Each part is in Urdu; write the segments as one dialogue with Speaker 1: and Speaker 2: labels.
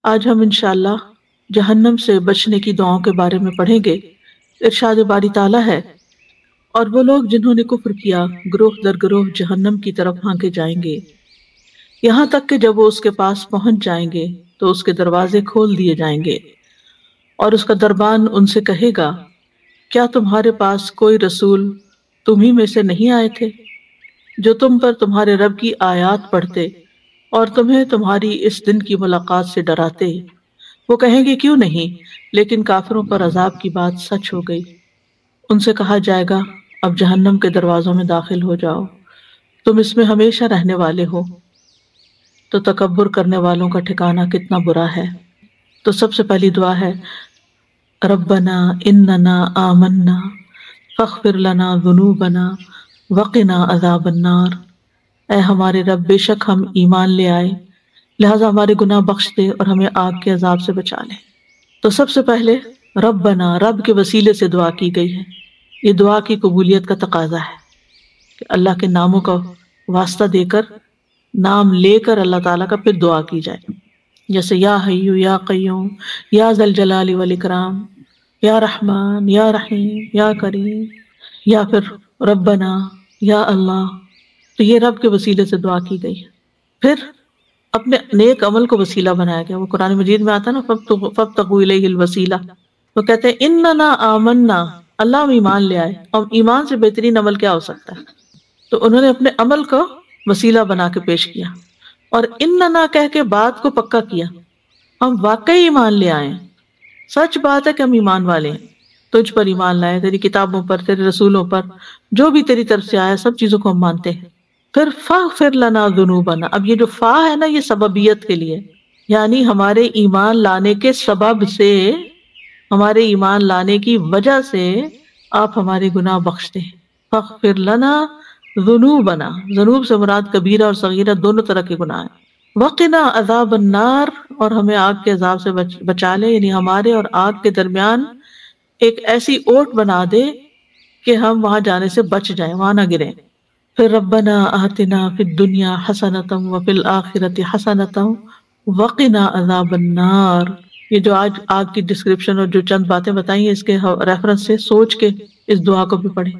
Speaker 1: آج ہم انشاءاللہ جہنم سے بچنے کی دعاؤں کے بارے میں پڑھیں گے۔ ارشاد باری تعالیٰ ہے، اور وہ لوگ جنہوں نے کفر کیا گروہ در گروہ جہنم کی طرف ہانکے جائیں گے، یہاں تک کہ جب وہ اس کے پاس پہنچ جائیں گے تو اس کے دروازے کھول دیے جائیں گے، اور اس کا دربان ان سے کہے گا، کیا تمہارے پاس کوئی رسول تمہیں میں سے نہیں آئے تھے جو تم پر تمہارے رب کی آیات پڑھتے اور تمہیں تمہاری اس دن کی ملاقات سے ڈراتے؟ وہ کہیں گے کیوں نہیں، لیکن کافروں پر عذاب کی بات سچ ہو گئی۔ ان سے کہا جائے گا، اب جہنم کے دروازوں میں داخل ہو جاؤ، تم اس میں ہمیشہ رہنے والے ہو۔ تو تکبر کرنے والوں کا ٹھکانہ کتنا برا ہے۔ تو سب سے پہلی دعا ہے، ربنا اننا آمنا فاغفر لنا ذنوبنا وقنا عذاب النار۔ اے ہمارے رب، بے شک ہم ایمان لے آئے، لہذا ہمارے گناہ بخش دے اور ہمیں آگ کے عذاب سے بچا لے۔ تو سب سے پہلے ربنا، رب کے وسیلے سے دعا کی گئی ہے۔ یہ دعا کی قبولیت کا تقاضا ہے کہ اللہ کے ناموں کا واسطہ دے کر، نام لے کر اللہ تعالیٰ کا پھر دعا کی جائے، جیسے یا حیو یا قیوم یا ذی الجلال والاکرام، یا رحمان یا رحیم یا کریم، یا پھر ربنا یا اللہ۔ تو یہ رب کے وسیلے سے دعا کی گئی ہے۔ پھر اپنے نیک عمل کو وسیلہ بنایا گیا۔ وہ قرآن مجید میں آتا ہے نا، فابتغوا الیہ الوسیلہ، وہ کہتے ہیں اننا آمنا، اللہ ہم ایمان لے آئے، اور ایمان سے بہترین عمل کیا ہو سکتا ہے؟ تو انہوں نے اپنے عمل کو وسیلہ بنا کے پیش کیا، اور اننا کہہ کے بات کو پکا کیا، ہم واقعی ایمان لے آئے، سچ بات ہے کہ ہم ایمان والے ہیں، تجھ پر ایمان لائے، تیری کتابوں پر، تیرے رسولوں پر، جو بھی تیری طرف سے آیا سب چیزوں کو ہم مانتے ہیں۔ پھر فاغفر لنا ذنوبنا، اب یہ جو فا ہے نا، یہ سببیت کے لیے، یعنی ہمارے ایمان لانے کے سبب سے، ہمارے ایمان لانے کی وجہ سے آپ ہمارے گناہ بخش دیں۔ فاغفر لنا ذنوبنا، ذنوب سے مراد کبیرہ اور صغیرہ دونوں طرح کے گناہ ہیں۔ وقنا عذاب النار، اور ہمیں آگ کے عذاب سے بچا لے، یعنی ہمارے اور آگ کے درمیان ایک ایسی اوٹ بنا دے کہ ہم وہاں جانے سے بچ جائیں، وہاں نہ گریں۔ پھر ربنا آتنا فی الدنیا حسنۃ وفی الآخرۃ حسنۃ وقنا عذاب النار۔ یہ جو آج آگ کی ڈسکرپشن اور جو چند باتیں بتائی ہیں، اس کے ریفرنس سے سوچ کے اس دعا کو بھی پڑھیں،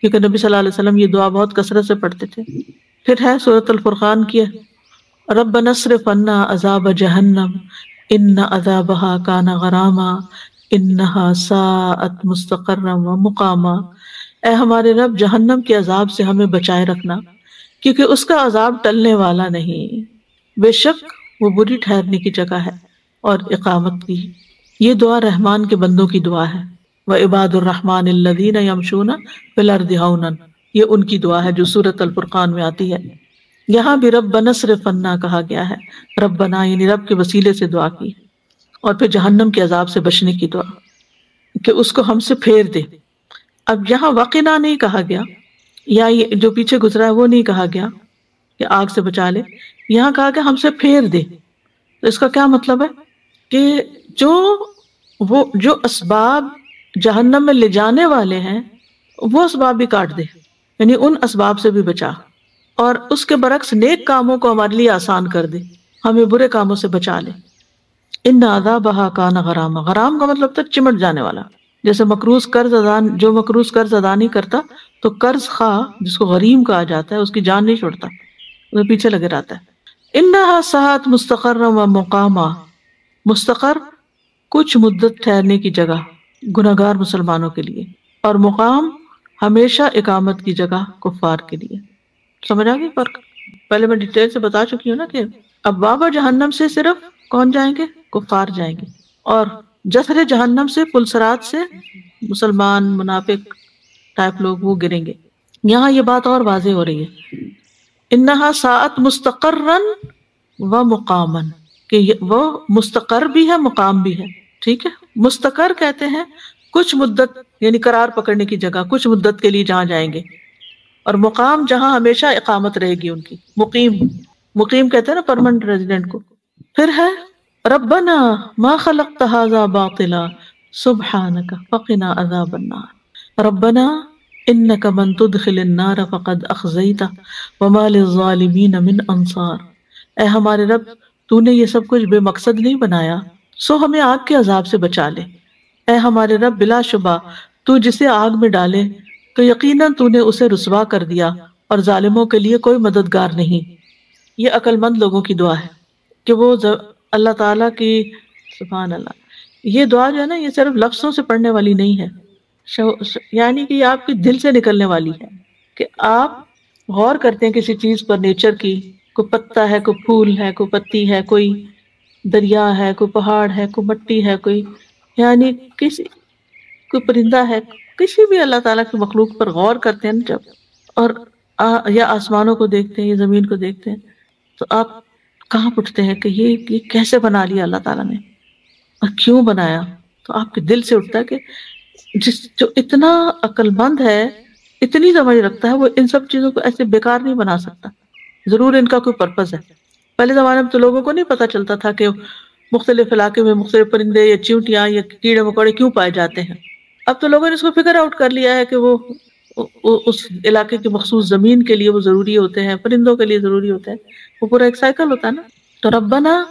Speaker 1: کیونکہ نبی صلی اللہ علیہ وسلم یہ دعا بہت کثرت سے پڑھتے تھے۔ پھر ہے سورۃ الفرقان کی، ربنا اصرف عنا عذاب جہنم ان عذابها کان غراما انہا ساءت مستقرا ومقاما۔ اے ہمارے رب، جہنم کے عذاب سے ہمیں بچائے رکھنا، کیونکہ اس کا عذاب ٹلنے والا نہیں، بے شک وہ بری ٹھہرنے کی جگہ ہے اور اقامت کی۔ یہ دعا رحمان کے بندوں کی دعا ہے، وعباد الرحمن الذین یمشون فی الارض ہونا، یہ ان کی دعا ہے جو سورۃ الفرقان میں آتی ہے۔ یہاں بھی ربنا اصرف عنا کہا گیا ہے، ربنا یعنی رب کے وسیلے سے دعا کی، اور پھر جہنم کے عذاب سے بچنے کی دعا کہ اس کو ہم سے پھیر دے۔ اب یہاں وقنا نہیں کہا گیا، یا یہ جو پیچھے گزرا ہے وہ نہیں کہا گیا کہ آگ سے بچا لے، یہاں کہا کہ ہم سے پھیر دے۔ تو اس کا کیا مطلب ہے کہ جو اسباب جہنم میں لے جانے والے ہیں وہ اسباب بھی کاٹ دے، یعنی ان اسباب سے بھی بچا، اور اس کے برعکس نیک کاموں کو ہمارے لیے آسان کر دے، ہمیں برے کاموں سے بچا لے۔ ان عذابہا کان غراما، غرام کا مطلب تھا چمٹ جانے والا، جیسے مقروض قرض ادا، جو مقروض قرض ادا نہیں کرتا تو قرض خواہ جس کو غریم کہا جاتا ہے، اس کی جان نہیں چھوڑتا، وہ پیچھے لگے رہتا ہے۔ انہا ساعت مستقرا و مقاما، مستقر کچھ مدت ٹھہرنے کی جگہ گناہگار مسلمانوں کے لیے، اور مقام ہمیشہ اقامت کی جگہ کفار کے لیے۔ سمجھ آ گئی فرق؟ پہلے میں ڈیٹیل سے بتا چکی ہوں نا کہ اب بابا جہنم سے صرف کون جائیں گے؟ کفار جائیں گے، اور جسر جہنم سے، پلسرات سے مسلمان منافق ٹائپ لوگ وہ گریں گے۔ یہاں یہ بات اور واضح ہو رہی ہے، انہا ساعت مستقرا و مقاما، کہ وہ مستقر بھی ہے مقام بھی ہے، ٹھیک ہے۔ مستقر کہتے ہیں کچھ مدت، یعنی قرار پکڑنے کی جگہ، کچھ مدت کے لیے جہاں جائیں گے، اور مقام جہاں ہمیشہ اقامت رہے گی ان کی، مقیم کہتے ہیں نا پرماننٹ ریزیڈنٹ کو۔ پھر ہے ربنا ما خلقت هذا باطلا سبحانک فقنا عذاب النار، ربنا انک من تدخل النار فقد اخزیتہ وما للظالمین من انصار۔ اے ہمارے رب، تو نے یہ سب کچھ بے مقصد نہیں بنایا، سو ہمیں آگ کے عذاب سے بچا لے۔ اے ہمارے رب، بلا شبہ تو جسے آگ میں ڈالے تو یقیناً تو نے اسے رسوا کر دیا، اور ظالموں کے لیے کوئی مددگار نہیں۔ یہ عقل مند لوگوں کی دعا ہے کہ وہ اللہ تعالیٰ کی، سبحان اللہ، یہ دعا جو ہے نا، یہ صرف لفظوں سے پڑھنے والی نہیں ہے، یعنی کہ یہ آپ کے دل سے نکلنے والی ہے، کہ آپ غور کرتے ہیں کسی چیز پر، نیچر کی، کوئی پتا ہے، کوئی پھول ہے، کوئی پتی ہے، کوئی دریا ہے، کوئی پہاڑ ہے، کوئی مٹی ہے، کوئی یعنی کسی کوئی پرندہ ہے، کسی بھی اللہ تعالیٰ کی مخلوق پر غور کرتے ہیں نا جب، اور یا آسمانوں کو دیکھتے ہیں یا زمین کو دیکھتے ہیں، تو آپ کہاں اٹھتے ہیں کہ یہ کیسے بنا لیا اللہ تعالیٰ نے اور کیوں بنایا؟ تو آپ کے دل سے اٹھتا ہے کہ جو اتنا عقل مند ہے، اتنی سمجھ رکھتا ہے، وہ ان سب چیزوں کو ایسے بیکار نہیں بنا سکتا، ضرور ان کا کوئی پرپز ہے۔ پہلے زمانے میں تو لوگوں کو نہیں پتا چلتا تھا کہ مختلف علاقے میں مختلف پرندے یا چیونٹیاں یا کیڑے مکوڑے کیوں پائے جاتے ہیں۔ اب تو لوگوں نے اس کو فگر آؤٹ کر لیا ہے کہ وہ اس علاقے کی مخصوص زمین کے لیے وہ ضروری ہوتے ہیں، پرندوں کے لیے ضروری ہوتے ہیں، وہ پورا ایک سائیکل ہوتا ہے نا۔ تو ربنا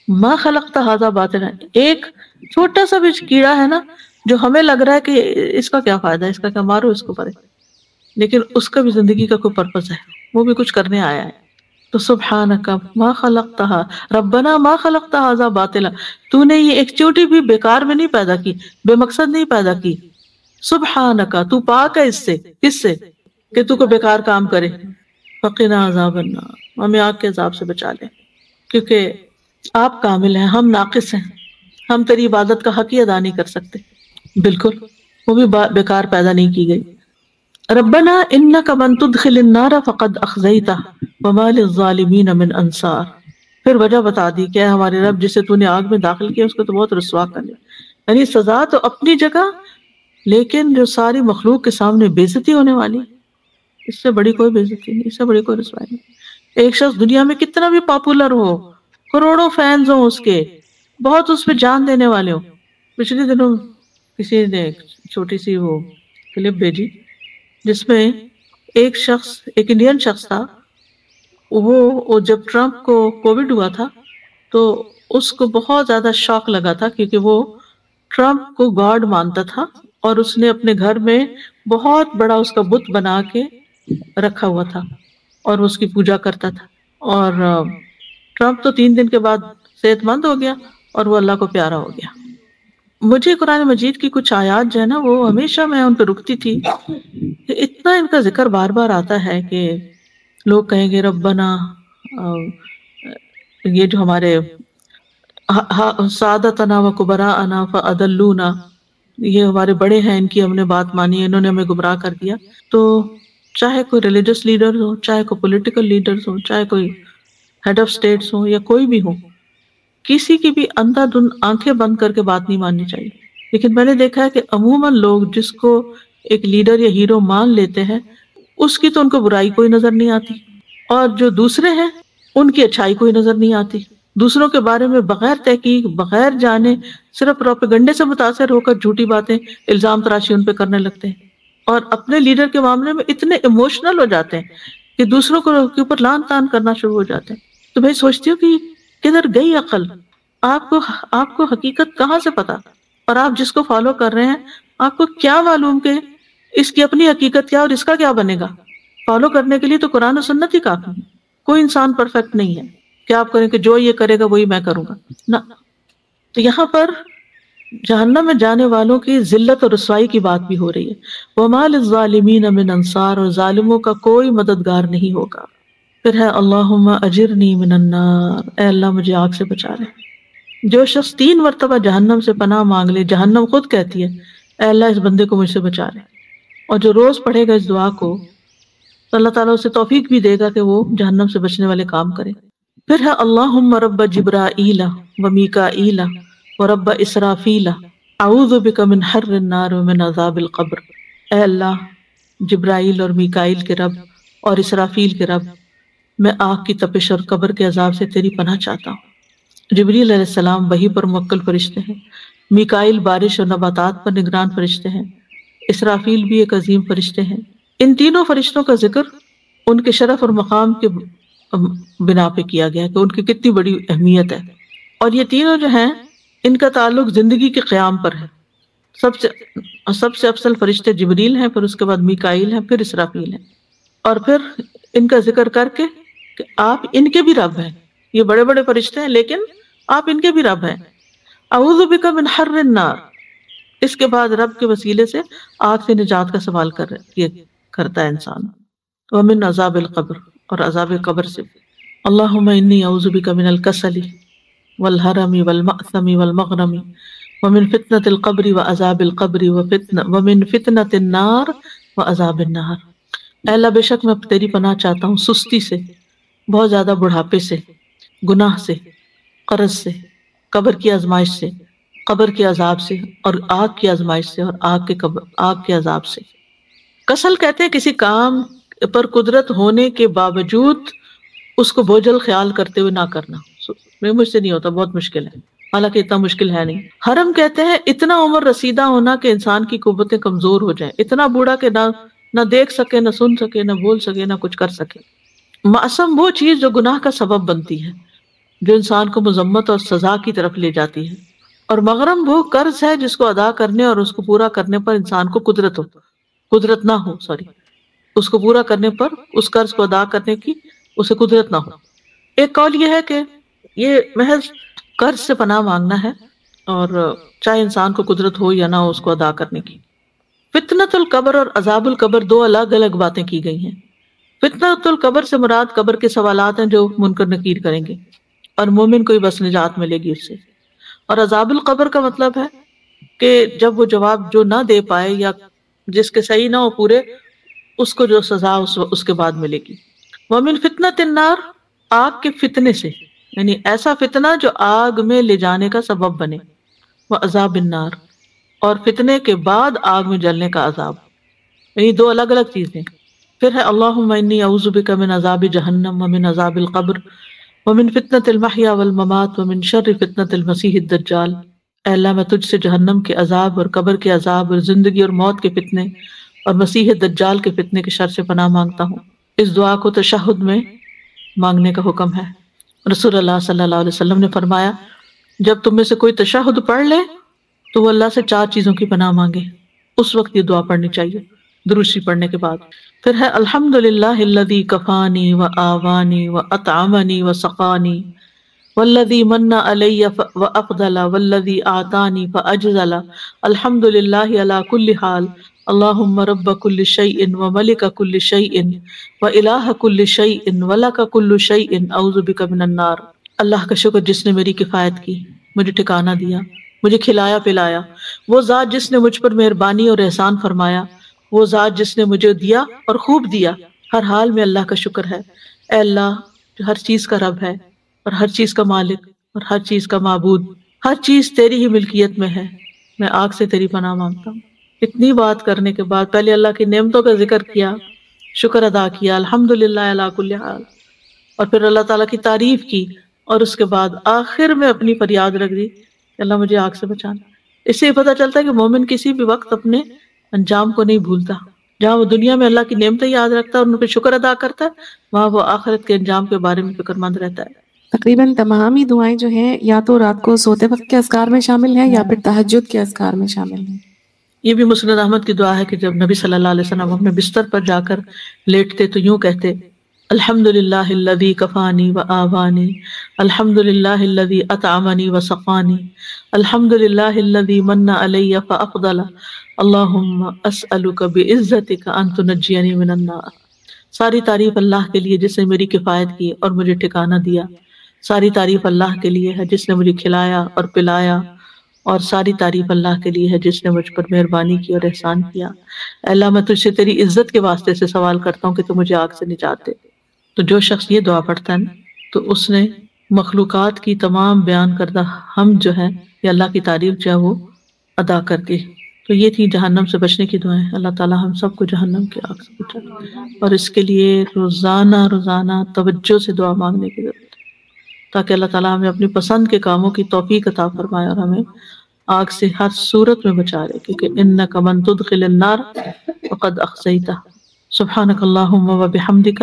Speaker 1: ما خلقت ھذا باطلا، ایک چھوٹا سا بھی کیڑا ہے نا جو ہمیں لگ رہا ہے کہ اس کا کیا فائدہ ہے، اس کا کیا، مارو اس کو پرے، لیکن اس کا بھی زندگی کا کوئی پرپز ہے، وہ بھی کچھ کرنے آیا ہے۔ تو سبحانک ما خلقتھا، ربنا ما خلقت ھذا باطلا، تو نے یہ ایک چوٹی بھی بیکار میں نہیں پیدا کی، بے مقصد نہیں پیدا کی۔ سبحانک، تو پاک ہے اس سے، کس سے کہ تو کو بیکار کام کرے۔ فقنا عذاب النار، ہمیں آگ کے عذاب سے بچا لے، کیونکہ آپ کامل ہیں، ہم ناقص ہیں، ہم تیری عبادت کا حق ہی ادا نہیں کر سکتے۔ بالکل، وہ بھی بیکار پیدا نہیں کی گئی۔ ربنا انک من تدخل النار فقد اخزیتہ وما للظالمین من انصار، پھر وجہ بتا دی کہ ہمارے رب، جسے تو نے آگ میں داخل کیا اس کو تو بہت رسوا کر لیا۔ یعنی سزا تو اپنی جگہ، لیکن جو ساری مخلوق کے سامنے بے عزتی ہونے والی، اس سے بڑی کوئی بے عزتی نہیں، اس سے بڑی کوئی رسوائی نہیں۔ ایک شخص دنیا میں کتنا بھی پاپولر ہو، کروڑوں فینز ہوں اس کے، بہت اس پہ جان دینے والے ہوں۔ پچھلے دنوں کسی نے ایک چھوٹی سی وہ کلپ بھیجی جس میں ایک شخص، ایک انڈین شخص تھا، وہ جب ٹرمپ کو کووڈ ہوا تھا تو اس کو بہت زیادہ شوق لگا تھا، کیونکہ وہ ٹرمپ کو گاڈ مانتا تھا، اور اس نے اپنے گھر میں بہت بڑا اس کا بت بنا کے رکھا ہوا تھا اور اس کی پوجا کرتا تھا۔ اور ٹرمپ تو 3 دن کے بعد صحت مند ہو گیا اور وہ اللہ کو پیارا ہو گیا۔ مجھے قرآن مجید کی کچھ آیات جو ہے نا، وہ ہمیشہ میں ان پہ رکتی تھی کہ اتنا ان کا ذکر بار بار آتا ہے کہ لوگ کہیں گے ربنا، یہ جو ہمارے سادتنا و کبراءنا فاضلونا، یہ ہمارے بڑے ہیں، ان کی ہم نے بات مانی، انہوں نے ہمیں گمراہ کر دیا۔ تو چاہے کوئی ریلیجس لیڈر ہو، چاہے کوئی پولیٹیکل لیڈرز ہو، چاہے کوئی ہیڈ آف اسٹیٹس ہو، یا کوئی بھی ہو، کسی کی بھی اندھا دھند آنکھیں بند کر کے بات نہیں ماننی چاہیے۔ لیکن میں نے دیکھا ہے کہ عموماً لوگ جس کو ایک لیڈر یا ہیرو مان لیتے ہیں، اس کی تو ان کو برائی کوئی نظر نہیں آتی، اور جو دوسرے ہیں ان کی اچھائی کوئی نظر نہیں آتی۔ دوسروں کے بارے میں بغیر تحقیق، بغیر جانے، صرف پروپیگنڈے سے متاثر ہو کر جھوٹی باتیں، الزام تراشی ان پہ کرنے لگتے ہیں، اور اپنے لیڈر کے معاملے میں اتنے ایموشنل ہو جاتے ہیں کہ دوسروں کے اوپر لان تان کرنا شروع ہو جاتے ہیں۔ تو میں سوچتی ہوں کہ کدھر گئی عقل؟ آپ کو حقیقت کہاں سے پتا؟ اور آپ جس کو فالو کر رہے ہیں، آپ کو کیا معلوم کہ اس کی اپنی حقیقت کیا اور اس کا کیا بنے گا؟ فالو کرنے کے لیے تو قرآن و سنت ہی کافی ہے۔ کوئی انسان پرفیکٹ نہیں ہے کہ آپ کریں کہ جو یہ کرے گا وہی میں کروں گا، نہ۔ تو یہاں پر جہنم میں جانے والوں کی ذلت اور رسوائی کی بات بھی ہو رہی ہے۔ وَمَا لِلظَّالِمِينَ مِنْ أَنصَارٍ، اور ظالموں کا کوئی مددگار نہیں ہوگا۔ پھر ہے اللہم اجرنی من النار، اے اللہ مجھے آگ سے بچا لے۔ جو شخص 3 مرتبہ جہنم سے پناہ مانگ لے، جہنم خود کہتی ہے اے اللہ اس بندے کو مجھ سے بچا لے، اور جو روز پڑھے گا اس دعا کو تو اللہ تعالیٰ اسے توفیق بھی دے گا کہ وہ جہنم سے بچنے والے کام کرے۔ پھر ہے اللہم رب جبرائیل و میکائیل و رب اسرافیل اعوذ بک من حر النار و من عذاب القبر، اے اللہ جبرائیل اور میکائیل کے رب اور اسرافیل کے رب، میں آگ کی تپش اور قبر کے عذاب سے تیری پناہ چاہتا ہوں۔ جبریل علیہ السلام وحی پر موکل فرشتے ہیں، میکائیل بارش اور نباتات پر نگران فرشتے ہیں، اسرافیل بھی ایک عظیم فرشتے ہیں۔ ان تینوں فرشتوں کا ذکر ان کے شرف اور مقام کے بنا پہ کیا گیا کہ ان کی کتنی بڑی اہمیت ہے. اور یہ تینوں جو ہیں ان کا تعلق زندگی کے قیام پر ہے. سب سے افضل فرشتے جبریل ہیں، پھر اس کے بعد میکائیل ہیں، پھر اسرافیل ہیں. اور پھر ان کا ذکر کر کے کہ آپ ان کے بھی رب ہیں. یہ بڑے بڑے فرشتے ہیں لیکن آپ ان کے بھی رب ہیں. اعوذ بک من حر النار، اس کے بعد رب کے وسیلے سے آگ سے نجات کا سوال کرتا ہے انسان. ومن عذاب القبر، اور عذاب قبر سے. اللہم انی اعوذ بک من الکسل والحرم والمأثم والمغرم ومن فتنة القبر وعذاب القبر ومن فتنة النار وعذاب النار. اے اللہ بے شک میں تیری پناہ چاہتا ہوں سستی سے، بہت زیادہ بڑھاپے سے، گناہ سے، قرض سے، قبر کی آزمائش سے، قبر کے عذاب سے، اور آگ کی آزمائش سے، اور آگ کے عذاب سے. کسل کہتے ہیں کسی کام پر قدرت ہونے کے باوجود اس کو بوجھل خیال کرتے ہوئے نہ کرنا. مجھ سے نہیں ہوتا، بہت مشکل ہے، حالانکہ اتنا مشکل ہے نہیں. حرم کہتے ہیں اتنا عمر رسیدہ ہونا کہ انسان کی قوتیں کمزور ہو جائیں، اتنا بوڑھا کہ نہ دیکھ سکے، نہ سن سکے، نہ بول سکے، نہ کچھ کر سکے. معصم وہ چیز جو گناہ کا سبب بنتی ہے، جو انسان کو مذمت اور سزا کی طرف لے جاتی ہے. اور مغرم وہ قرض ہے جس کو ادا کرنے اور اس کو پورا کرنے پر انسان کو قدرت نہ ہو، اس کو پورا کرنے پر، اس قرض کو ادا کرنے کی اسے قدرت نہ ہو. ایک قول یہ ہے کہ یہ محض قرض سے پناہ مانگنا ہے، اور چاہے انسان کو قدرت ہو یا نہ ہو اس کو ادا کرنے کی. فتنۃ القبر اور عذاب القبر دو الگ الگ باتیں کی گئی ہیں. فتنۃ القبر سے مراد قبر کے سوالات ہیں جو منکر نکیر کریں گے، اور مومن کو ہی بس نجات ملے گی اس سے. اور عذاب القبر کا مطلب ہے کہ جب وہ جواب جو نہ دے پائے یا جس کے صحیح نہ ہو پورے، اس کو جو سزا اس کے بعد ملے گی. ومن فتنۃ النار، آگ کے فتنے سے، یعنی ایسا فتنہ جو آگ میں لے جانے کا سبب بنے. وعذاب النار، اور فتنے کے بعد آگ میں جلنے کا عذاب. یعنی دو الگ الگ چیزیں. پھر ہے اللہم انی اعوذ بک من عذاب جہنم ومن عذاب القبر ومن فتنۃ المحیا والممات ومن شر فتنۃ المسیح الدجال. اے اللہ میں تجھ سے جہنم کے عذاب اور قبر کے عذاب اور زندگی اور موت کے فتنے اور مسیح دجال کے فتنے کے شر سے پناہ مانگتا ہوں. اس دعا کو تشہد میں مانگنے کا حکم ہے. رسول اللہ صلی اللہ علیہ وسلم نے فرمایا جب تم میں سے کوئی تشہد پڑھ لے تو وہ اللہ سے 4 چیزوں کی پناہ مانگے. اس وقت یہ دعا پڑھنی چاہیے درود شریف پڑھنے کے بعد. پھر ہے الحمدللہ الذی کفانی و آوانی و اطعمنی و سقانی والذی من علی و افضل والذی آتانی فاجزل الحمدللہ علی کل حال اللہم رب کل شیء و ملک کل شیء و الہ کل شیء و لک کل شیء اعوذ بک من النار. اللہ کا شکر جس نے میری کفایت کی، مجھے ٹھکانہ دیا، مجھے کھلایا پلایا. وہ ذات جس نے مجھ پر مہربانی اور احسان فرمایا، وہ ذات جس نے مجھے دیا اور خوب دیا. ہر حال میں اللہ کا شکر ہے. اے اللہ جو ہر چیز کا رب ہے اور ہر چیز کا مالک اور ہر چیز کا معبود، ہر چیز تیری ہی ملکیت میں ہے. میں آگ سے تیری پناہ مانگتا ہوں. اتنی بات کرنے کے بعد پہلے اللہ کی نعمتوں کا ذکر کیا، شکر ادا کیا الحمدللہ علی کل حال، اور پھر اللہ تعالیٰ کی تعریف کی، اور اس کے بعد آخر میں اپنی فریاد رکھ دی کہ اللہ مجھے آگ سے بچانا. اس سے یہ پتہ چلتا ہے کہ مومن کسی بھی وقت اپنے انجام کو نہیں بھولتا. جہاں وہ دنیا میں اللہ کی نعمتیں یاد رکھتا ہے اور ان پہ شکر ادا کرتا ہے، وہاں وہ آخرت کے انجام کے بارے میں فکر مند رہتا ہے.
Speaker 2: تقریباً تمام ہی دعائیں جو ہیں یا تو رات کو سوتے وقت کے اذکار میں شامل ہیں یا پھر تہجد کے اذکار میں شامل ہیں.
Speaker 1: یہ بھی مسند احمد کی دعا ہے کہ جب نبی صلی اللہ علیہ وسلم اپنے بستر پر جا کر لیٹتے تو یوں کہتے الحمدللہ الذی کفانی و آوانی الحمدللہ الذی اطعمنی و سقانی الحمدللہ الذی من علی فافضل اللہم اسألک بعزتک ان تنجینی من النار. ساری تعریف اللہ کے لیے جس نے میری کفایت کی اور مجھے ٹھکانہ دیا. ساری تعریف اللہ کے لیے ہے جس نے مجھے کھلایا اور پلایا، اور ساری تعریف اللہ کے لیے ہے جس نے مجھ پر مہربانی کی اور احسان کیا. اے اللہ میں تجھ سے تیری عزت کے واسطے سے سوال کرتا ہوں کہ تو مجھے آگ سے نجات دے. تو جو شخص یہ دعا پڑھتا ہے نا تو اس نے مخلوقات کی تمام بیان کردہ حمد جو ہے یا اللہ کی تعریف جو ہے وہ ادا کر دی. تو یہ تھی جہنم سے بچنے کی دعائیں. اللہ تعالیٰ ہم سب کو جہنم کی آگ سے بچائے، اور اس کے لیے روزانہ توجہ سے دعا مانگنے کی ضرورت ہے تاکہ اللہ تعالیٰ ہمیں اپنی پسند کے کاموں کی توفیق عطا فرمائے اور ہمیں آگ سے ہر صورت میں بچا لے، کیونکہ انک من تدخل النار فقد اخزیتہ. سبحانک اللہم و بحمدک